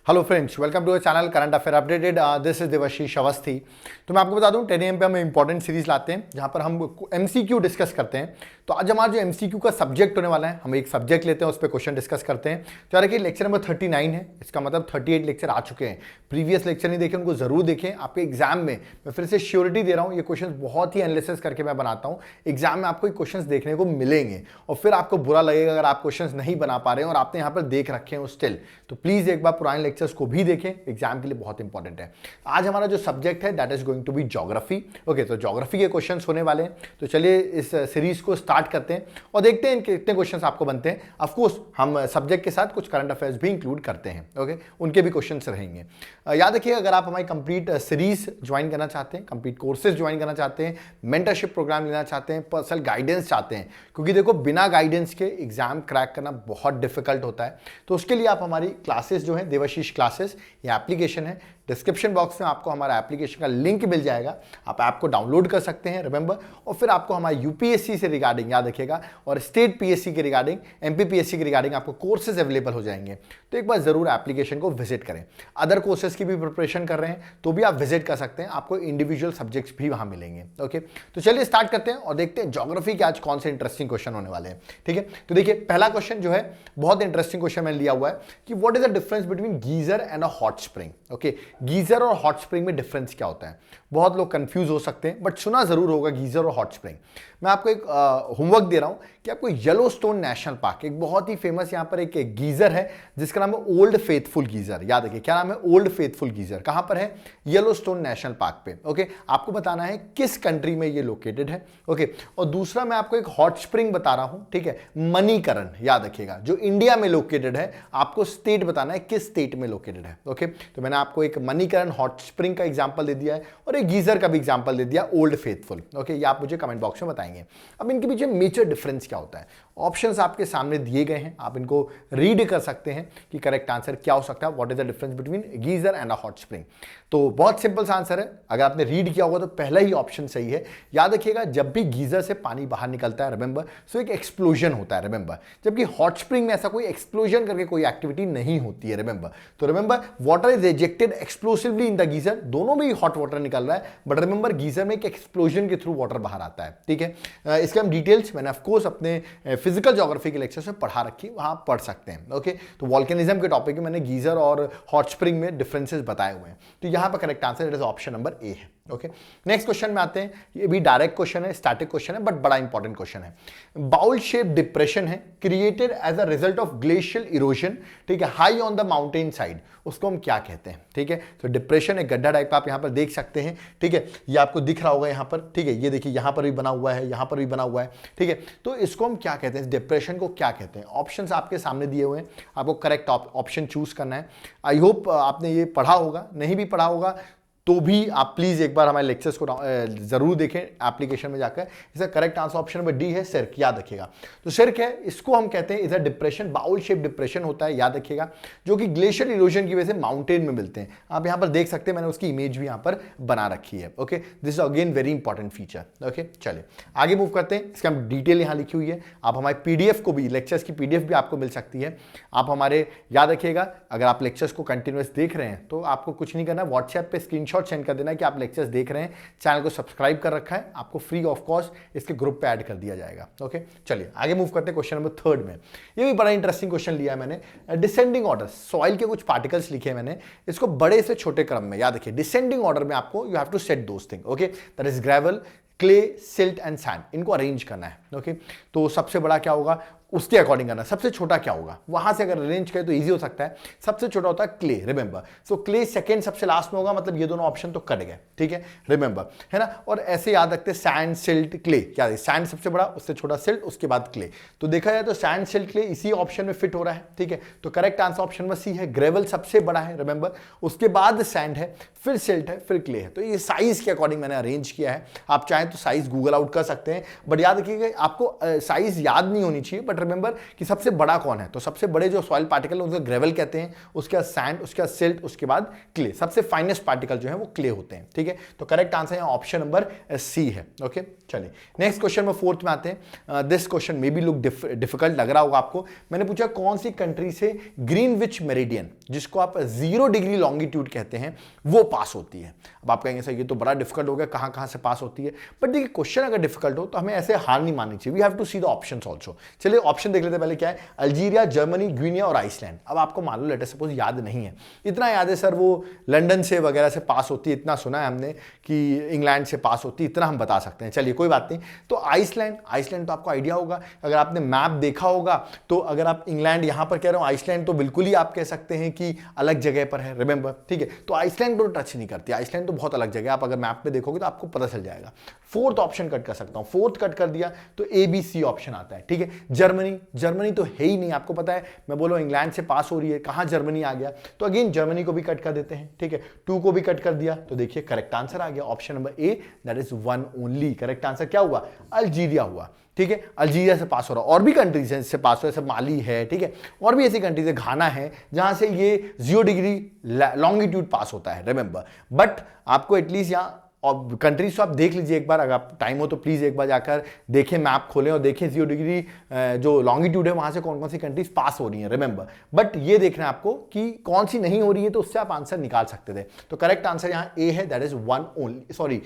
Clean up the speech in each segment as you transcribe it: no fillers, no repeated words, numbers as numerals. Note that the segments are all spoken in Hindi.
Hello friends, welcome to our channel current affair updated. This is Devashish Awasthi. तो मैं आपको बता दूं 10 AM पे हम इंपॉर्टेंट सीरीज लाते हैं जहां पर हम MCQ डिस्कस करते हैं। तो आज हमारा जो MCQ का सब्जेक्ट होने वाला है, हम एक सब्जेक्ट लेते हैं, उस पर क्वेश्चन डिस्कस करते हैं। तो यार देखिए, लेक्चर नंबर 39 है, इसका मतलब 38 लेक्चर आ चुके हैं। प्रीवियस लेक्चर नहीं देखे उनको जरूर देखें। आपके एग्जाम में मैं फिर से श्योरिटी दे रहा हूँ, ये क्वेश्चन बहुत ही एनालिसिस करके मैं बनाता हूँ। एग्जाम में आपको क्वेश्चन देखने को मिलेंगे और फिर आपको बुरा लगेगा अगर आप क्वेश्चन नहीं बना पा रहे हैं और आपने यहाँ पर देख रखे हैं स्टिल। तो प्लीज एक बार पुराने लेक्चर्स को भी देखें, एग्जाम के लिए बहुत इंपॉर्टेंट है। आज हमारा जो सब्जेक्ट है that is going to be geography. Okay, तो ज्योग्राफी के क्वेश्चंस होने वाले हैं। तो चलिए इस सीरीज को स्टार्ट करते हैं और देखते हैं कितने क्वेश्चंस आपको बनते हैं। ऑफ कोर्स हम सब्जेक्ट के साथ कुछ करंट अफेयर्स भी इंक्लूड करते हैं। ओके, उनके भी क्वेश्चंस रहेंगे। याद रखिए, अगर आप हमारी कंप्लीट सीरीज ज्वाइन करना चाहते हैं, कंप्लीट कोर्सेज ज्वाइन करना चाहते हैं, मेंटरशिप प्रोग्राम लेना चाहते हैं, पर्सनल गाइडेंस चाहते हैं, क्योंकि देखो बिना गाइडेंस के एग्जाम क्रैक करना बहुत डिफिकल्ट होता है। तो उसके लिए आप हमारी क्लासेस जो है देवाशीष क्लासेस, ये एप्लीकेशन है, डिस्क्रिप्शन बॉक्स में आपको हमारा एप्लीकेशन का लिंक मिल जाएगा। आप ऐप को डाउनलोड कर सकते हैं, रिमेंबर। और फिर आपको हमारे यूपीएससी से रिगार्डिंग, याद रखिएगा, और स्टेट पीएससी के रिगार्डिंग, एमपीपीएससी के रिगार्डिंग आपको कोर्सेज अवेलेबल हो जाएंगे। तो एक बार जरूर एप्लीकेशन को विजिट करें। अदर कोर्सेज की भी प्रिपरेशन कर रहे हैं तो भी आप विजिट कर सकते हैं, आपको इंडिविजुअल सब्जेक्ट्स भी वहां मिलेंगे। ओके, तो चलिए स्टार्ट करते हैं और देखते हैं ज्योग्राफी के आज कौन से इंटरेस्टिंग क्वेश्चन होने वाले हैं। ठीक है, तो देखिए पहला क्वेश्चन जो है बहुत इंटरेस्टिंग क्वेश्चन मैंने लिया हुआ है कि what is the difference between geyser and a hot spring. Okay, geyser और हॉट स्प्रिंग में डिफरेंस क्या होता है? बहुत लोग कंफ्यूज हो सकते हैं, बट सुना जरूर होगा गीजर और हॉट स्प्रिंग। मैं आपको एक होमवर्क दे रहा हूं कि आपको येलोस्टोन नेशनल पार्क, एक बहुत ही फेमस यहां पर एक गीजर है जिसका नाम है ओल्ड फेथफुल गीजर। याद रखिए क्या नाम है? Old faithful geyser. कहां पर है? येलोस्टोन नेशनल पार्क पे। ओके, आपको बताना है किस कंट्री में ये लोकेटेड है। ओके, और दूसरा मैं आपको एक हॉट स्प्रिंग बता रहा हूं, ठीक है, मणिकरण। याद रखिएगा, जो इंडिया में लोकेटेड है, आपको स्टेट बताना है किस स्टेट में लोकेटेड है। ओके, तो मैंने आपको एक मणिकरण हॉट स्प्रिंग का एग्जांपल दे दिया है और एक गीजर का भी एग्जांपल दे दिया, ओल्ड फेथफुल। ओके, ये आप मुझे कमेंट बॉक्स में बताएंगे। अब इनके पीछे मेजर डिफरेंस क्या होता है? ऑप्शंस आपके सामने दिए गए हैं, आप इनको रीड कर सकते हैं कि करेक्ट आंसर क्या हो सकता है। What is the difference between geyser and a hot spring? तो बहुत सिंपल सा आंसर है, अगर आपने रीड किया होगा तो पहला ही ऑप्शन सही है। याद रखिएगा, जब भी गीजर से पानी बाहर निकलता है, रिमेंबर, सो एक एक्सप्लोजन होता है, रिमेंबर। जबकि हॉट स्प्रिंग में ऐसा कोई एक्सप्लोजन करके कोई एक्टिविटी नहीं होती है, रिमेंबर। तो remember, water is rejected explosively in the geyser. दोनों में ही हॉट वाटर निकल रहा है, बट रिमेंबर गीजर में एक एक्सप्लोजन के थ्रू वाटर बाहर आता है। ठीक है, इसके हम डिटेल्स मैंने ऑफकोर्स अपने फिजिकल ज्योग्राफी के लेक्चर में पढ़ा रखी, वहां पढ़ सकते हैं। ओके, तो वॉल्केनिज्म के टॉपिक में मैंने गीजर और हॉट स्प्रिंग में डिफरेंसेस बताए हुए हैं। तो यहां पर correct answer it is option number A है। ओके, नेक्स्ट क्वेश्चन में आते हैं। ये भी डायरेक्ट क्वेश्चन है, स्टैटिक क्वेश्चन है, बट बड़ा इंपॉर्टेंट क्वेश्चन है। बाउल शेप डिप्रेशन है created as a result of glacial erosion, ठीक है, high on the mountain side, उसको हम क्या कहते हैं? ठीक है, तो डिप्रेशन एक गड्ढा टाइप का आप यहां पर देख सकते हैं। ठीक है, ये आपको दिख रहा होगा यहां पर। ठीक है, ये देखिए यहां पर भी बना हुआ है, यहां पर भी बना हुआ है। ठीक है, तो इसको हम क्या कहते हैं? डिप्रेशन को क्या कहते हैं? ऑप्शंस आपके सामने दिए हुए हैं, आपको करेक्ट ऑप्शन चूज करना है। आई होप आपने ये पढ़ा होगा, नहीं भी पढ़ा होगा तो भी आप प्लीज एक बार हमारे लेक्चर्स को जरूर देखें एप्लीकेशन में जाकर। इसका correct answer option number D है, सिर्क। याद रखिएगा, तो सिर्क है, इसको हम कहते हैं is a depression, bowl shape depression होता है, याद रखिएगा, जो कि ग्लेशियल इरोजन की वजह से माउंटेन में मिलते हैं। आप यहां पर देख सकते हैं, मैंने उसकी इमेज भी यहां पर बना रखी है। Okay, this is again very important feature. Okay, चलिए आगे मूव करते हैं। इसका हम डिटेल यहां लिखी हुई है, आप हमारे पीडीएफ को भी, लेक्चर्स की पीडीएफ भी आपको मिल सकती है। आप हमारे, याद रखिएगा, अगर आप लेक्चर्स को कंटिन्यूअस देख रहे हैं तो आपको कुछ नहीं करना, व्हाट्सएप पे स्क्रीनशॉट सेंड कर देना कि लेक्चर्स देख रहे हैं, चैनल को सब्सक्राइब कर रखा है, आपको फ्री ऑफ कॉस्ट इसके ग्रुप पे ऐड कर दिया जाएगा। ओके, चलिए आगे मूव करते हैं क्वेश्चन नंबर 3 में। ये भी बड़ा इंटरेस्टिंग क्वेश्चन लिया है मैंने, डिसेंडिंग ऑर्डर, सॉइल के कुछ पार्टिकल्स लिखे हैं मैंने, इसको बड़े से छोटे क्रम में, याद रखिए डिसेंडिंग ऑर्डर में आपको you have to set those thing. Okay, that is gravel, clay, silt and sand, इनको अरेंज करना है। ओके, तो सबसे बड़ा क्या होगा उसके अकॉर्डिंग करना, सबसे छोटा क्या होगा वहां से अगर अरेंज करें तो इजी हो सकता है। सबसे छोटा होता है क्ले, रिमेंबर, सो क्ले सेकंड सबसे लास्ट में होगा, मतलब ये दोनों ऑप्शन तो कट गए। ठीक है, रिमेंबर, है ना। और ऐसे याद रखते हैं सैंड, सिल्ट, क्ले, क्या है? सैंड सबसे बड़ा, उससे छोटा सिल्ट, उसके बाद क्ले। तो देखा जाए तो सैंड, सिल्ट, क्ले इसी ऑप्शन में फिट हो रहा है। ठीक है, तो करेक्ट आंसर ऑप्शन में सी है, ग्रेवल सबसे बड़ा है, रिमेंबर, उसके बाद सैंड है, फिर सिल्ट है, फिर क्ले है। तो ये साइज के अकॉर्डिंग मैंने अरेंज किया है। आप चाहें तो साइज गूगल आउट कर सकते हैं, बट याद रखिएगा आपको साइज याद नहीं होनी चाहिए, बट रिमेंबर कि सबसे बड़ा कौन है, तो सबसे बड़े जो सॉइल पार्टिकल है उनको ग्रेवल कहते हैं, उसके बाद सैंड, उसके बाद सिल्ट, उसके बाद क्ले। सबसे फाइनेस्ट पार्टिकल जो है वो क्ले होते हैं, ठीक है। तो करेक्ट आंसर यहाँ ऑप्शन नंबर सी है। ओके, चलिए नेक्स्ट क्वेश्चन में फोर्थ में आते हैं। This question may be look difficult लग रहा होगा आपको। मैंने पूछा कौन सी कंट्री से ग्रीनविच मेरिडियन, जिसको आप 0 डिग्री लॉन्गिट्यूड कहते हैं, वो पास होती है। अब आप कहेंगे सर ये तो बड़ा डिफिकल्ट हो गया, कहां कहां से पास होती है, बट देखिए क्वेश्चन अगर डिफिकल्ट हो तो हमें ऐसे हार नहीं माननी चाहिए। We have to see the options also. चलिए ऑप्शन देख लेते हैं पहले क्या है। अल्जीरिया, जर्मनी, ग्वीनिया और आइसलैंड। अब आपको मान लो लेट सपोज याद नहीं है, इतना याद है सर वो लंदन से वगैरह से पास होती है, इतना सुना है हमने कि इंग्लैंड से पास होती है, इतना हम बता सकते हैं। चलिए कोई बात नहीं। तो आइसलैंड, आइसलैंड तो आपको आइडिया होगा, अगर आपने मैप देखा होगा तो अगर आप इंग्लैंड यहां पर कह रहे हो, आइसलैंड तो बिल्कुल ही आप कह सकते हैं कि अलग जगह पर है, रिमेंबर, ठीक है। तो आइसलैंड को टच नहीं करती, आइसलैंड तो बहुत अलग जगह है, आप अगर मैप पे देखोगे तो आपको पता चल जाएगा। फोर्थ ऑप्शन कट कर सकता हूं, फोर्थ कट कर दिया तो ए बी सी ऑप्शन आता है, ठीक है। जर्मनी, जर्मनी तो है ही नहीं, आपको पता है, मैं बोलो इंग्लैंड से पास हो रही है, कहां जर्मनी आ गया, तो अगेन जर्मनी को भी कट कर देते हैं, ठीक है। 2 को भी कट कर दिया तो देखिए करेक्ट आंसर आ गया option number A, that is 1 only. Correct answer क्या हुआ, अल्जीरिया हुआ, ठीक है। अल्जीरिया से पास हो रहा, और भी कंट्रीज हैं इससे पास हो, जैसे माली है, ठीक है, और भी ऐसी कंट्रीज है, घाना है, जहां से ये 0 डिग्री लॉन्गिट्यूड पास होता है, रिमेंबर। बट आपको एटलीस्ट यहाँ और कंट्रीज तो आप देख लीजिए एक बार, अगर आप टाइम हो तो प्लीज एक बार जाकर देखें, मैप खोलें और देखें 0 डिग्री जो लॉन्गिट्यूड है वहां से कौन कौन सी कंट्रीज पास हो रही हैं, रिमेंबर। बट ये देखना है आपको कि कौन सी नहीं हो रही है, तो उससे आप आंसर निकाल सकते थे। तो करेक्ट आंसर यहाँ ए है, दैट इज 1 ओनली। सॉरी,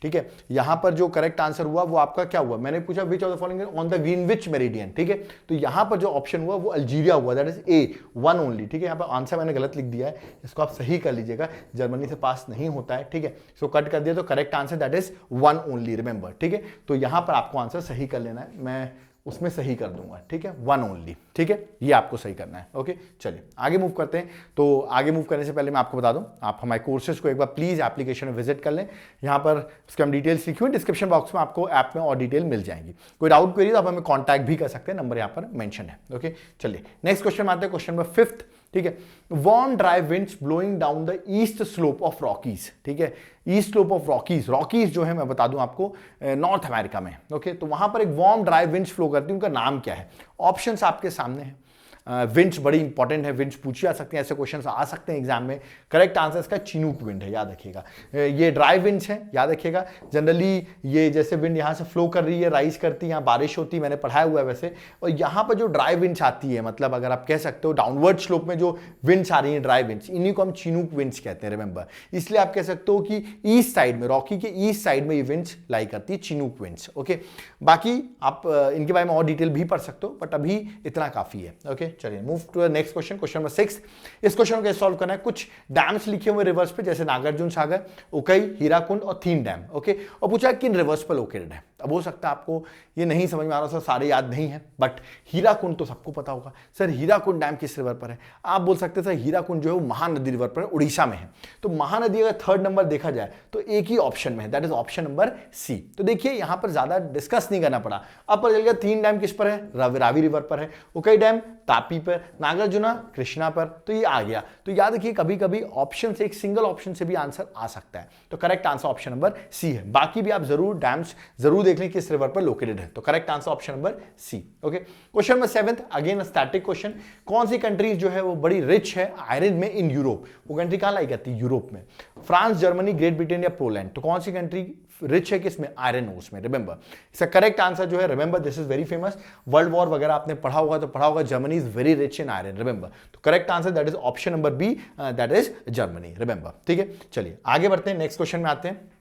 ठीक है। यहां पर जो करेक्ट आंसर हुआ वो आपका क्या हुआ, मैंने पूछा which of the following on the Greenwich meridian, ठीक है। तो यहां पर जो ऑप्शन हुआ वो अल्जीरिया हुआ, दैट इज ए 1 ओनली, ठीक है। यहाँ पर आंसर मैंने गलत लिख दिया है, इसको आप सही कर लीजिएगा, जर्मनी से पास नहीं होता है, ठीक है। सो कट कर दिया तो correct answer that is 1 only, remember, ठीक है। तो यहां पर आपको आंसर सही कर लेना है, मैं उसमें सही कर दूंगा, ठीक है, 1 ओनली, ठीक है, ये आपको सही करना है। ओके, चलिए आगे मूव करते हैं। तो आगे मूव करने से पहले मैं आपको बता दूं, आप हमारे कोर्सेज को एक बार प्लीज एप्लीकेशन में विजिट कर लें, यहां पर उसके हम डिटेल्स लिखी हुई डिस्क्रिप्शन बॉक्स में, आपको ऐप में और डिटेल मिल जाएंगी। कोई डाउट क्वेरी तो आप हमें कॉन्टैक्ट भी कर सकते हैं, नंबर यहां पर मेंशन है। ओके, चलिए नेक्स्ट क्वेश्चन में आते हैं, क्वेश्चन नंबर 5th, ठीक है। Warm dry winds blowing down the east slope of Rockies, ठीक है। East slope of Rockies, Rockies जो है मैं बता दूं आपको नॉर्थ अमेरिका में, ओके। तो वहां पर एक वार्म ड्राई विंड्स फ्लो करती है, उनका नाम क्या है। ऑप्शंस आपके सामने हैं। विंड्स बड़ी इंपॉर्टेंट है, विंड्स पूछी जा सकते हैं, ऐसे क्वेश्चंस आ सकते हैं एग्जाम में। करेक्ट आंसर इसका चिनूक विंड है, याद रखिएगा। ये ड्राई विंड्स हैं, याद रखिएगा। जनरली ये जैसे विंड यहाँ से फ्लो कर रही है, राइज करती है, यहाँ बारिश होती है, मैंने पढ़ाया हुआ है वैसे। और यहाँ पर जो ड्राई विंड्स आती है, मतलब अगर आप कह सकते हो डाउनवर्ड स्लोप में जो विंड्स आ रही हैं, ड्राई विंड्स, इन्हीं को हम चिनूक विंड्स कहते हैं, रिमेंबर। इसलिए आप कह सकते हो कि ईस्ट साइड में, रॉकी के ईस्ट साइड में ये विंड्स लाई करती है, चिनूक विंड्स। ओके, बाकी आप इनके बारे में और डिटेल भी पढ़ सकते हो, बट अभी इतना काफी है। ओके, चलिए move to next question, question number 6। इस क्वेश्चन को कैसे सॉल्व करना है, कुछ डैम्स लिखे हुए रिवर्स पे, जैसे नागार्जुन सागर, उकई, हीराकुंड और थीन डैम, ओके। और पूछा किन रिवर्स पर लोकेटेड है। अब हो सकता है आपको ये नहीं समझ में आ रहा, सर सारे याद नहीं है, बट हीराकुंड तो सबको पता होगा। सर हीराकुंड डैम किस रिवर पर है, आप बोल सकते हैं सर हीराकुंड जो है वो महानदी रिवर पर है, उड़ीसा में है। तो महानदी अगर 3rd नंबर देखा जाए तो एक ही ऑप्शन में है, that is option number C. तो देखिए यहां पर ज्यादा डिस्कस नहीं करना पड़ा, अब पता चल गया थीन डैम किस पर है, रावी रिवर पर है, उकई डैम तापी पर, नागार्जुना कृष्णा पर, तो ये आ गया। तो याद रखिए कभी कभी ऑप्शन से, एक सिंगल ऑप्शन से भी आंसर आ सकता है। तो correct answer option number C है। बाकी भी आप जरूर डैम्स जरूर देख लें किस रिवर पर लोकेटेड है। तो correct answer option number C. Okay, question number 7, again static question. कौन सी कंट्रीज जो है वो बड़ी रिच है आयरन में इन यूरोप, वो कंट्री कहां लाई जाती है, यूरोप में। फ्रांस, जर्मनी, ग्रेट ब्रिटेन या पोलैंड। तो कौन सी कंट्री रिच है किसमें, आयरन ओर्स में, रिमेंबर। इसका करेक्ट आंसर जो है, remember this is very famous, world war वगैरह आपने पढ़ा होगा तो पढ़ा होगा, Germany is very rich in iron, remember. तो correct answer that is option number B, that is Germany, remember. ठीक है, चलिए आगे बढ़ते हैं, नेक्स्ट क्वेश्चन में आते हैं।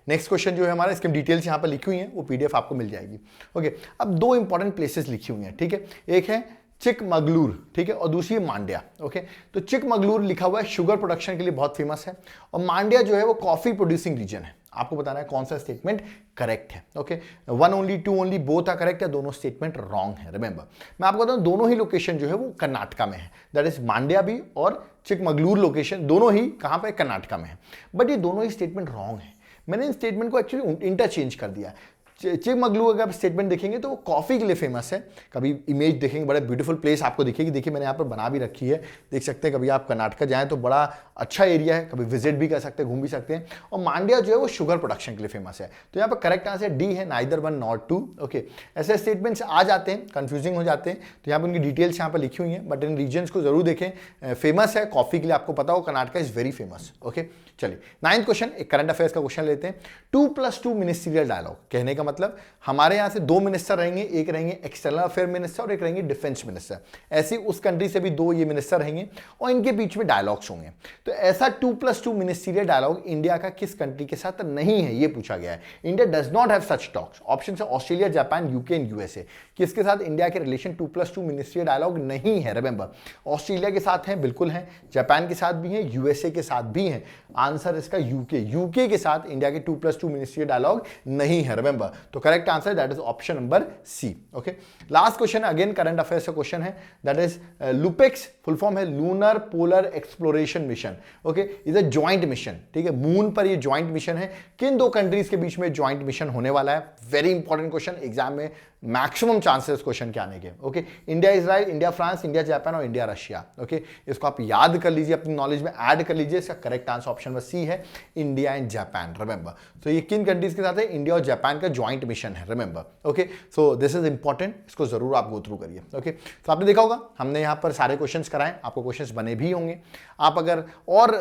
नेक्स्ट क्वेश्चन जो है हमारा, इसकी डिटेल्स यहाँ पर लिखी हुई हैं, वो पीडीएफ आपको मिल जाएगी। ओके, अब 2 इंपॉर्टेंट प्लेसेस लिखी हुई हैं, ठीक है। एक है चिकमगलूर, ठीक है, और दूसरी मांड्या। ओके, तो चिकमगलूर लिखा हुआ है शुगर प्रोडक्शन के लिए बहुत फेमस है, और मांड्या जो है वो कॉफी प्रोड्यूसिंग रीजन है। आपको बताना है कौन सा स्टेटमेंट करेक्ट है। Okay, 1 only, 2 only, both are correct, या दोनों स्टेटमेंट रॉन्ग है। रिमेंबर, मैं आपको बताऊं दोनों ही लोकेशन जो है वो कर्नाटका में है, दैट इज मांड्या भी और चिकमगलूर लोकेशन दोनों ही कहां पे, कर्नाटका में है। बट ये दोनों ही स्टेटमेंट रॉन्ग है। मैंने इन स्टेटमेंट को एक्चुअली इंटरचेंज कर दिया। चिकमगलू अगर आप स्टेटमेंट देखेंगे तो वो कॉफ़ी के लिए फेमस है। कभी इमेज देखेंगे, बड़ा ब्यूटीफुल प्लेस आपको दिखेगी, देखिए मैंने यहाँ पर बना भी रखी है, देख सकते हैं। कभी आप कर्नाटका जाएं तो बड़ा अच्छा एरिया है, कभी विजिट भी कर सकते हैं, घूम भी सकते हैं। और मांड्या जो है वो शुगर प्रोडक्शन के लिए फेमस है। तो यहाँ पर करेक्ट आंसर डी है, neither one not two. Okay, ऐसे स्टेटमेंट्स आ जाते हैं, कंफ्यूजिंग हो जाते हैं, तो यहाँ पर उनकी डिटेल्स यहाँ पर लिखी हुई हैं, बट इन रीजन्स को जरूर देखें। फेमस है कॉफ़ी के लिए, आपको पता हो Karnataka is very famous. Okay, चलिए 9th क्वेश्चन, एक करंट अफेयर्स का क्वेश्चन लेते हैं। 2+2 मिनिस्टीरियल डायलॉग, कहने का मतलब हमारे यहाँ से 2 मिनिस्टर रहेंगे, एक रहेंगे एक्सटर्नल अफेयर मिनिस्टर और एक रहेंगे डिफेंस मिनिस्टर। ऐसे उस कंट्री से भी 2 ये मिनिस्टर रहेंगे और इनके बीच में डायलॉग्स होंगे। तो ऐसा 2+2 मिनिस्टीरियल डायलॉग इंडिया का किस कंट्री के साथ नहीं है, ये पूछा गया है। India does not have such talks. Option है Australia, Japan, UK and USA. किसके साथ इंडिया के रिलेशन 2+2 मिनिस्टीरियल डायलॉग नहीं है? रिमेंबर, ऑस्ट्रेलिया के साथ है, बिल्कुल है, जापान के साथ भी है, यूएसए के साथ भी है। आंसर इसका यूके, यूके के साथ इंडिया के 2+2 मिनिस्ट्रियल डायलॉग नहीं है। रिमेंबर, तो correct answer that is option number C. Okay, last question again current affairs का क्वेश्चन है, that is LUPEX full form है lunar polar exploration mission. Okay, is a joint mission, ठीक है, मून पर ये ज्वाइंट मिशन है। किन 2 कंट्रीज के बीच में ज्वाइंट मिशन होने वाला है? वेरी इंपॉर्टेंट क्वेश्चन, एग्जाम में मैक्सिमम चांसेस क्वेश्चन के आने के। Okay, India Israel, India France, India Japan और इंडिया रशिया। ओके, इसको आप याद कर लीजिए, अपनी नॉलेज में ऐड कर लीजिए। इसका correct answer option number C है, इंडिया एंड जापान। रिमेंबर, तो ये किन कंट्रीज के साथ है? इंडिया और जापान का ज्वाइंट मिशन है। Remember, okay, so this is important, इसको जरूर आप गो थ्रू करिए। ओके, तो आपने देखा होगा हमने यहाँ पर सारे क्वेश्चंस कराए, आपको क्वेश्चंस बने भी होंगे। आप अगर और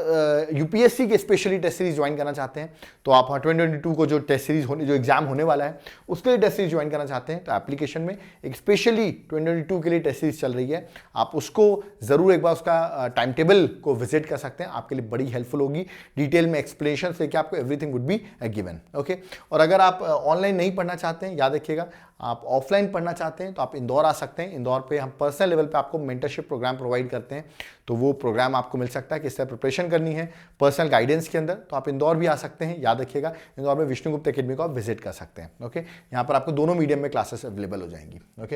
यूपीएससी के स्पेशली टेस्ट सीरीज ज्वाइन करना चाहते हैं तो आप 2022 को जो टेस्ट सीरीज होने, जो एग्जाम होने वाला है उसके लिए टेस्ट सीरीज ज्वाइन करना चाहते हैं तो एप्लीकेशन में एक स्पेशली 2022 के लिए टेस्ट सीरीज चल रही है, आप उसको जरूर एक बार उसका टाइम टेबल को विजिट कर सकते हैं, आपके लिए बड़ी हेल्पफुल होगी। डिटेल में एक्सप्लेनेशन लेके आपको everything would be given. Okay, और अगर आप ऑनलाइन नहीं पढ़ना चाहते हैं, याद रखिएगा, आप ऑफलाइन पढ़ना चाहते हैं तो आप इंदौर आ सकते हैं। इंदौर पे हम पर्सनल लेवल पे आपको मेंटरशिप प्रोग्राम प्रोवाइड करते हैं, तो वो प्रोग्राम आपको मिल सकता है किस तरह प्रिपरेशन करनी है पर्सनल गाइडेंस के अंदर। तो आप इंदौर भी आ सकते हैं, याद रखिएगा इंदौर में विष्णुगुप्त एकेडमी को आप विजिट कर सकते हैं। ओके, यहाँ पर आपको दोनों मीडियम में क्लासेस अवेलेबल हो जाएंगी। ओके,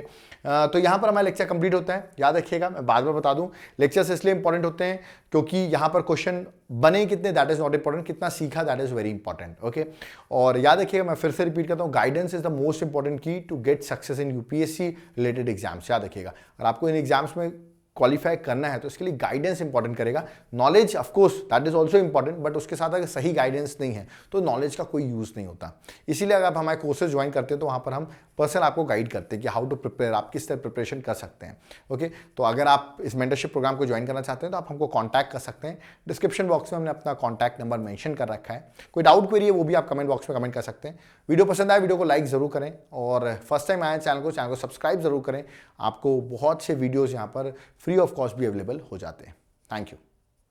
तो यहाँ पर हमारा लेक्चर कंप्लीट होता है। याद रखिएगा, मैं बार बार बता दूँ, लेक्चर्स इसलिए इंपॉर्टेंट होते हैं क्योंकि यहाँ पर क्वेश्चन बने कितने दैट इज नॉट इंपॉर्टेंट, कितना सीखा that is very important. Okay, और याद रखिएगा, मैं फिर से रिपीट करता हूँ, guidance is the most important key to get success in UPSC related exams. याद रखिएगा, अगर आपको इन एग्जाम्स में क्वालिफाई करना है तो इसके लिए गाइडेंस इंपॉर्टेंट करेगा। Knowledge of course that is also important, but उसके साथ अगर सही गाइडेंस नहीं है तो नॉलेज का कोई यूज नहीं होता। इसीलिए अगर आप हमारे कोर्सेज ज्वाइन करते हैं तो वहां पर हम पर्सनल आपको गाइड करते हैं कि हाउ टू प्रिपेयर, आप किस तरह प्रिपरेशन कर सकते हैं। ओके, तो अगर आप इस मेंटरशिप प्रोग्राम को ज्वाइन करना चाहते हैं तो आप हमको कॉन्टैक्ट कर सकते हैं। डिस्क्रिप्शन बॉक्स में हमने अपना कॉन्टैक्ट नंबर मेंशन कर रखा है। कोई डाउट क्वेरी है वो भी आप कमेंट बॉक्स में कमेंट कर सकते हैं। वीडियो पसंद आए वीडियो को लाइक जरूर करें, और फर्स्ट टाइम आए चैनल को सब्सक्राइब जरूर करें। आपको बहुत से वीडियोज़ यहाँ पर फ्री ऑफ कॉस्ट भी अवेलेबल हो जाते हैं। Thank you.